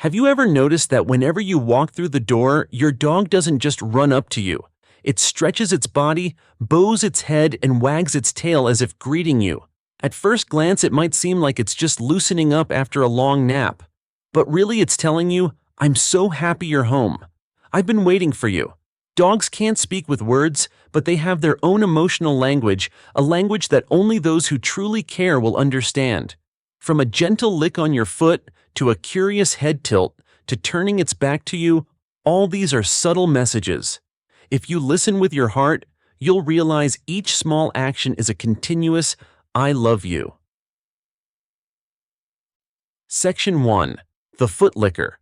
Have you ever noticed that whenever you walk through the door, your dog doesn't just run up to you? It stretches its body, bows its head, and wags its tail as if greeting you. At first glance, it might seem like it's just loosening up after a long nap. But really, it's telling you, "I'm so happy you're home. I've been waiting for you." Dogs can't speak with words, but they have their own emotional language, a language that only those who truly care will understand. From a gentle lick on your foot, to a curious head tilt, to turning its back to you, all these are subtle messages. If you listen with your heart, you'll realize each small action is a continuous "I love you." Section 1. The Foot Licker.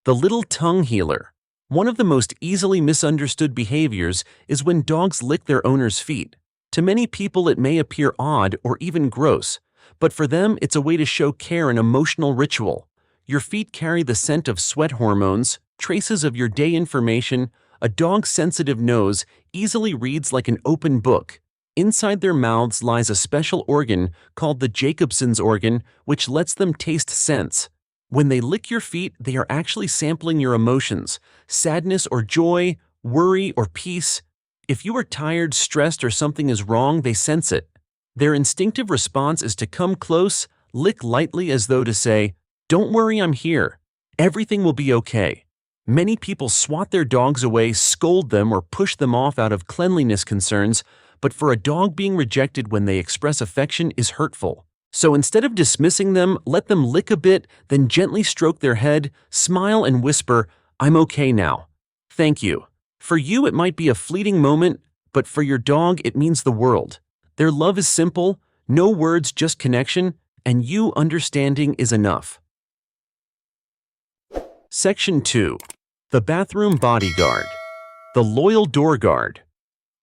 The Little Tongue Healer. One of the most easily misunderstood behaviors is when dogs lick their owner's feet. To many people it may appear odd or even gross, but for them it's a way to show care and emotional ritual. Your feet carry the scent of sweat hormones, traces of your day information. A dog's sensitive nose easily reads like an open book. Inside their mouths lies a special organ called the Jacobson's organ, which lets them taste scents. When they lick your feet, they are actually sampling your emotions, sadness or joy, worry or peace. If you are tired, stressed, or something is wrong, they sense it. Their instinctive response is to come close, lick lightly as though to say, "Don't worry, I'm here. Everything will be okay." Many people swat their dogs away, scold them, or push them off out of cleanliness concerns, but for a dog, being rejected when they express affection is hurtful. So instead of dismissing them, let them lick a bit, then gently stroke their head, smile, and whisper, "I'm okay now. Thank you." For you, it might be a fleeting moment, but for your dog, it means the world. Their love is simple, no words, just connection, and you understanding is enough. Section 2. The Bathroom Bodyguard. The Loyal Door Guard.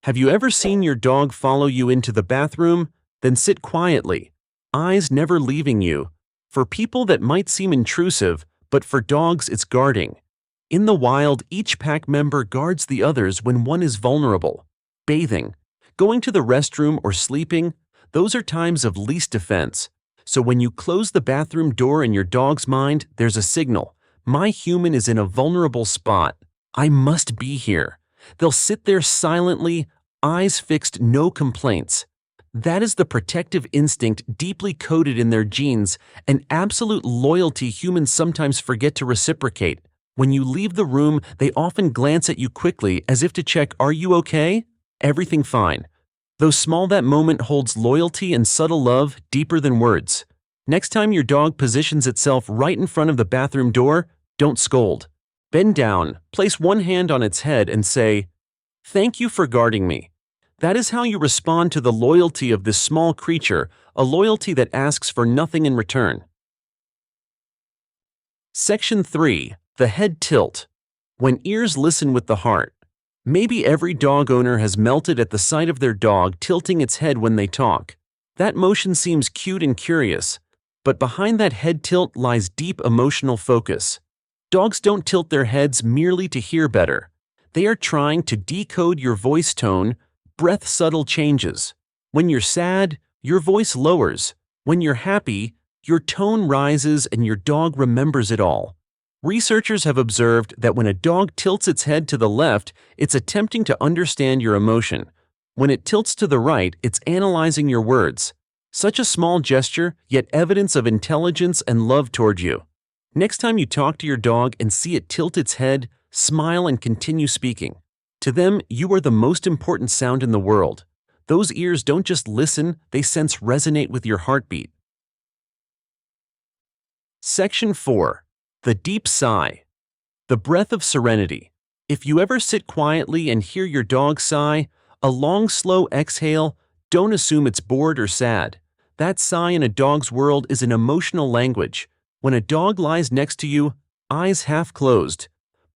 Have you ever seen your dog follow you into the bathroom, then sit quietly, eyes never leaving you? For people that might seem intrusive, but for dogs it's guarding. In the wild, each pack member guards the others when one is vulnerable. Bathing, going to the restroom, or sleeping, those are times of least defense. So when you close the bathroom door in your dog's mind, there's a signal. My human is in a vulnerable spot. I must be here. They'll sit there silently, eyes fixed, no complaints. That is the protective instinct deeply coded in their genes, an absolute loyalty humans sometimes forget to reciprocate. When you leave the room, they often glance at you quickly as if to check, "Are you okay? Everything fine." Though small, that moment holds loyalty and subtle love deeper than words. Next time your dog positions itself right in front of the bathroom door, don't scold. Bend down, place one hand on its head, and say, "Thank you for guarding me." That is how you respond to the loyalty of this small creature, a loyalty that asks for nothing in return. Section 3. The Head Tilt. When ears listen with the heart. Maybe every dog owner has melted at the sight of their dog tilting its head when they talk. That motion seems cute and curious, but behind that head tilt lies deep emotional focus. Dogs don't tilt their heads merely to hear better. They are trying to decode your voice tone, breath, subtle changes. When you're sad, your voice lowers. When you're happy, your tone rises, and your dog remembers it all. Researchers have observed that when a dog tilts its head to the left, it's attempting to understand your emotion. When it tilts to the right, it's analyzing your words. Such a small gesture, yet evidence of intelligence and love toward you. Next time you talk to your dog and see it tilt its head, smile and continue speaking. To them, you are the most important sound in the world. Those ears don't just listen, they sense, resonate with your heartbeat. Section 4. The Deep Sigh. The Breath of Serenity. If you ever sit quietly and hear your dog sigh, a long, slow exhale, don't assume it's bored or sad. That sigh in a dog's world is an emotional language. When a dog lies next to you, eyes half closed,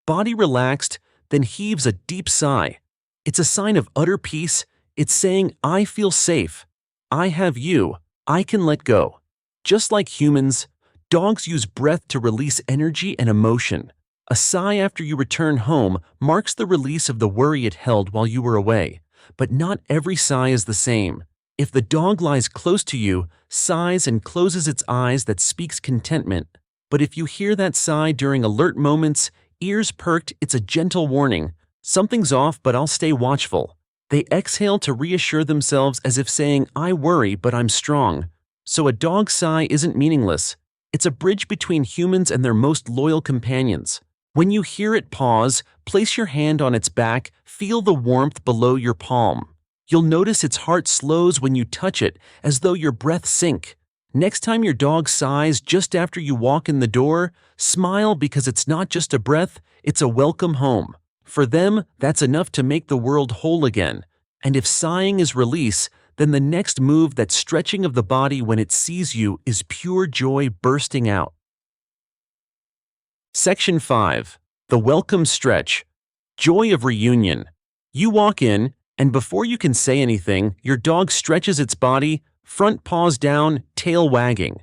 body relaxed, then heaves a deep sigh, it's a sign of utter peace. It's saying, "I feel safe. I have you. I can let go." Just like humans, dogs use breath to release energy and emotion. A sigh after you return home marks the release of the worry it held while you were away. But not every sigh is the same. If the dog lies close to you, sighs, and closes its eyes, that speaks contentment. But if you hear that sigh during alert moments, ears perked, it's a gentle warning. Something's off, but I'll stay watchful. They exhale to reassure themselves as if saying, I worry, but I'm strong. So a dog sigh isn't meaningless. It's a bridge between humans and their most loyal companions. When you hear it, pause, place your hand on its back, feel the warmth below your palm. You'll notice its heart slows when you touch it, as though your breath sinks. Next time your dog sighs just after you walk in the door, smile because it's not just a breath, it's a welcome home. For them, that's enough to make the world whole again. And if sighing is release, then the next move, that stretching of the body when it sees you, is pure joy bursting out. Section 5. The Welcome Stretch. Joy of Reunion. You walk in, and before you can say anything, your dog stretches its body, front paws down, tail wagging.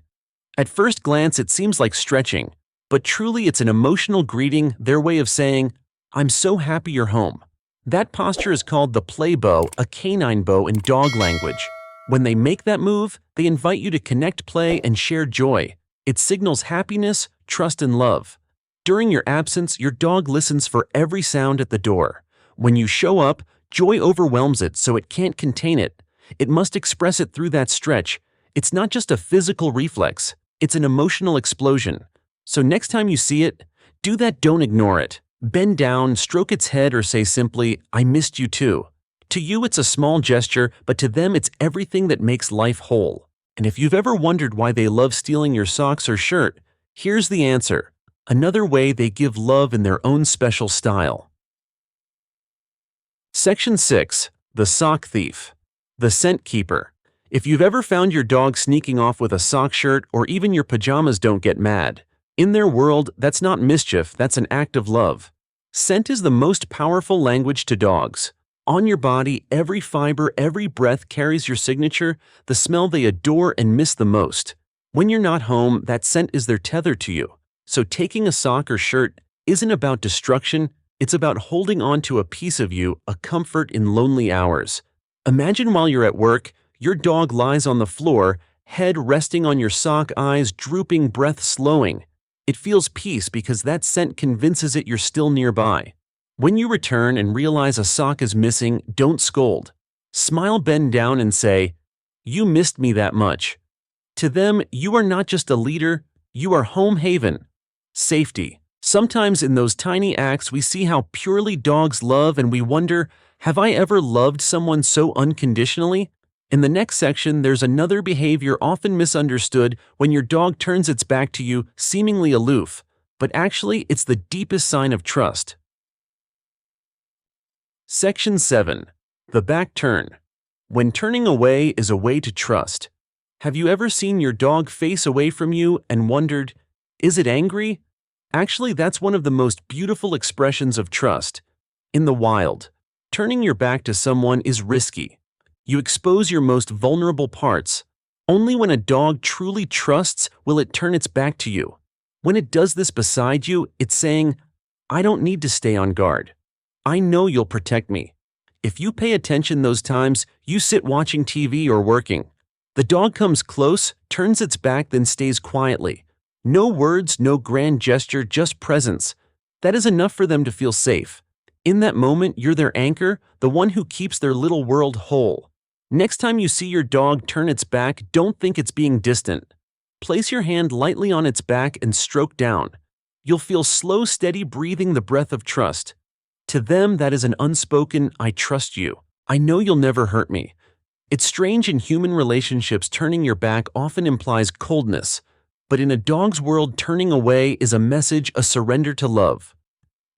At first glance, it seems like stretching, but truly it's an emotional greeting, their way of saying, I'm so happy you're home. That posture is called the play bow, a canine bow in dog language. When they make that move, they invite you to connect, play, and share joy. It signals happiness, trust, and love. During your absence, your dog listens for every sound at the door. When you show up, joy overwhelms it, so it can't contain it. It must express it through that stretch. It's not just a physical reflex, it's an emotional explosion. So next time you see it, do that, don't ignore it. Bend down, stroke its head, or say simply, I missed you too. To you, it's a small gesture, but to them, it's everything that makes life whole. And if you've ever wondered why they love stealing your socks or shirt, here's the answer. Another way they give love in their own special style. Section 6. The Sock Thief. The Scent Keeper. If you've ever found your dog sneaking off with a sock shirt, or even your pajamas, don't get mad. In their world, that's not mischief, that's an act of love. Scent is the most powerful language to dogs. On your body, every fiber, every breath carries your signature, the smell they adore and miss the most. When you're not home, that scent is their tether to you. So taking a sock or shirt isn't about destruction, it's about holding on to a piece of you, a comfort in lonely hours. Imagine while you're at work, your dog lies on the floor, head resting on your sock, eyes drooping, breath slowing. It feels peace because that scent convinces it you're still nearby. When you return and realize a sock is missing, don't scold. Smile, bend down, and say, you missed me that much. To them, you are not just a leader, you are home haven. Safety. Sometimes in those tiny acts we see how purely dogs love, and we wonder, have I ever loved someone so unconditionally? In the next section, there's another behavior often misunderstood when your dog turns its back to you, seemingly aloof, but actually it's the deepest sign of trust. Section 7. The Back Turn. When turning away is a way to trust. Have you ever seen your dog face away from you and wondered, is it angry? Actually, that's one of the most beautiful expressions of trust. In the wild, turning your back to someone is risky. You expose your most vulnerable parts. Only when a dog truly trusts will it turn its back to you. When it does this beside you, it's saying, I don't need to stay on guard. I know you'll protect me. If you pay attention those times you sit watching TV or working, the dog comes close, turns its back, then stays quietly. No words, no grand gesture, just presence. That is enough for them to feel safe. In that moment, you're their anchor, the one who keeps their little world whole. Next time you see your dog turn its back, don't think it's being distant. Place your hand lightly on its back and stroke down. You'll feel slow, steady breathing, the breath of trust. To them, that is an unspoken, I trust you. I know you'll never hurt me. It's strange, in human relationships, turning your back often implies coldness. But in a dog's world, turning away is a message, a surrender to love.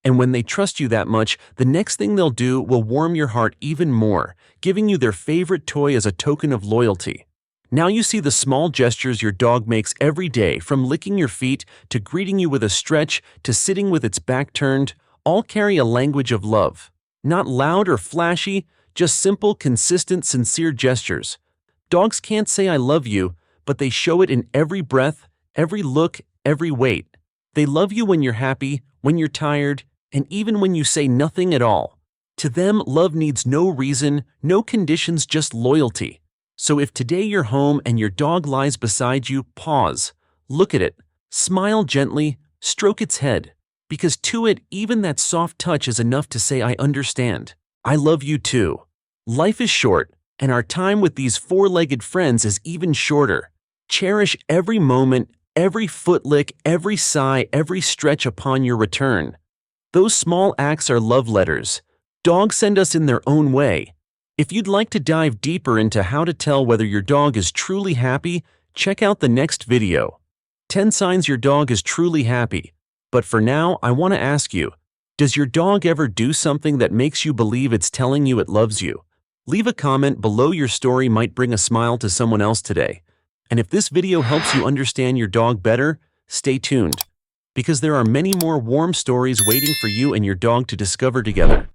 And when they trust you that much, the next thing they'll do will warm your heart even more, giving you their favorite toy as a token of loyalty. Now you see the small gestures your dog makes every day, from licking your feet to greeting you with a stretch to sitting with its back turned, all carry a language of love. Not loud or flashy, just simple, consistent, sincere gestures. Dogs can't say I love you, but they show it in every breath, every look, every wait. They love you when you're happy, when you're tired, and even when you say nothing at all. To them, love needs no reason, no conditions, just loyalty. So if today you're home and your dog lies beside you, pause, look at it, Smile gently, stroke its head, because to it, even that soft touch is enough to say, I understand. I love you too. Life is short, and our time with these four-legged friends is even shorter. Cherish every moment, every foot lick, every sigh, every stretch upon your return. Those small acts are love letters. Dogs send us in their own way. If you'd like to dive deeper into how to tell whether your dog is truly happy, check out the next video. 10 signs your dog is truly happy. But for now, I want to ask you, does your dog ever do something that makes you believe it's telling you it loves you? Leave a comment below. Your story might bring a smile to someone else today. And if this video helps you understand your dog better, stay tuned, because there are many more warm stories waiting for you and your dog to discover together.